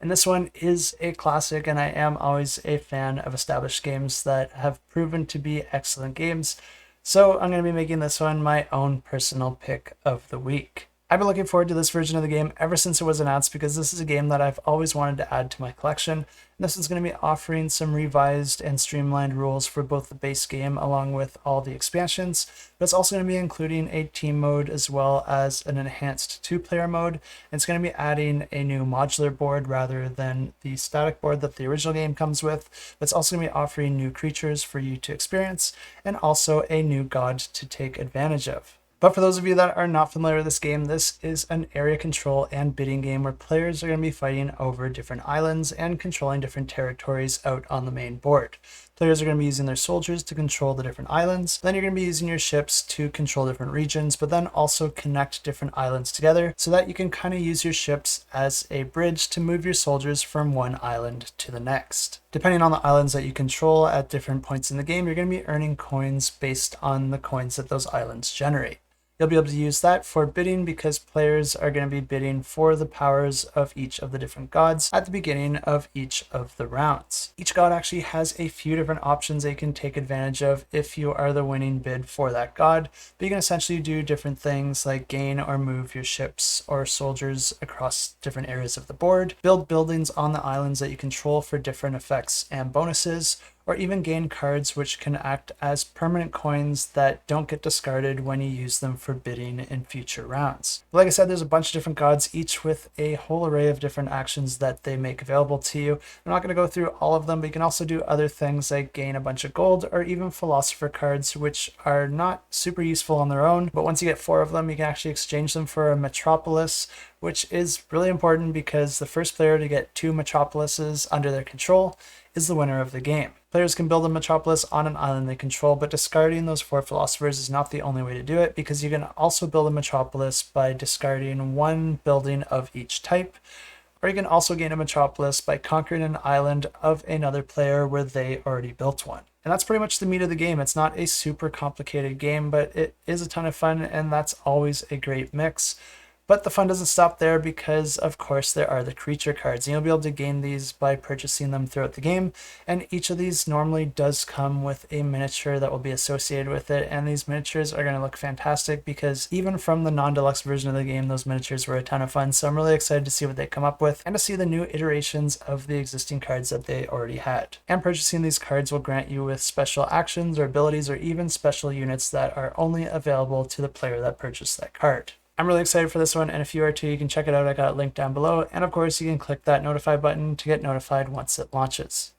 And this one is a classic, and I am always a fan of established games that have proven to be excellent games. So I'm going to be making this one my own personal pick of the week. I've been looking forward to this version of the game ever since it was announced because this is a game that I've always wanted to add to my collection. And this is going to be offering some revised and streamlined rules for both the base game along with all the expansions, but it's also going to be including a team mode as well as an enhanced two-player mode. And it's going to be adding a new modular board rather than the static board that the original game comes with. But it's also going to be offering new creatures for you to experience and also a new god to take advantage of. But for those of you that are not familiar with this game, this is an area control and bidding game where players are going to be fighting over different islands and controlling different territories out on the main board. Players are going to be using their soldiers to control the different islands. Then you're going to be using your ships to control different regions, but then also connect different islands together so that you can kind of use your ships as a bridge to move your soldiers from one island to the next. Depending on the islands that you control at different points in the game, you're going to be earning coins based on the coins that those islands generate. You'll be able to use that for bidding because players are going to be bidding for the powers of each of the different gods at the beginning of each of the rounds. Each god actually has a few different options they can take advantage of if you are the winning bid for that god, but you can essentially do different things like gain or move your ships or soldiers across different areas of the board, build buildings on the islands that you control for different effects and bonuses, or even gain cards which can act as permanent coins that don't get discarded when you use them for bidding in future rounds. But like I said, there's a bunch of different gods, each with a whole array of different actions that they make available to you. I'm not going to go through all of them, but you can also do other things like gain a bunch of gold or even philosopher cards, which are not super useful on their own. But once you get 4 of them, you can actually exchange them for a metropolis, which is really important because the first player to get 2 metropolises under their control is the winner of the game. Players can build a metropolis on an island they control, but discarding those 4 philosophers is not the only way to do it because you can also build a metropolis by discarding 1 building of each type, or you can also gain a metropolis by conquering an island of another player where they already built one. And that's pretty much the meat of the game. It's not a super complicated game, but it is a ton of fun, and that's always a great mix. But the fun doesn't stop there because, of course, there are the creature cards. And you'll be able to gain these by purchasing them throughout the game. And each of these normally does come with a miniature that will be associated with it. And these miniatures are going to look fantastic because even from the non-deluxe version of the game, those miniatures were a ton of fun. So I'm really excited to see what they come up with and to see the new iterations of the existing cards that they already had. And purchasing these cards will grant you with special actions or abilities or even special units that are only available to the player that purchased that card. I'm really excited for this one, and if you are too, you can check it out. I got it linked down below, and of course you can click that notify button to get notified once it launches.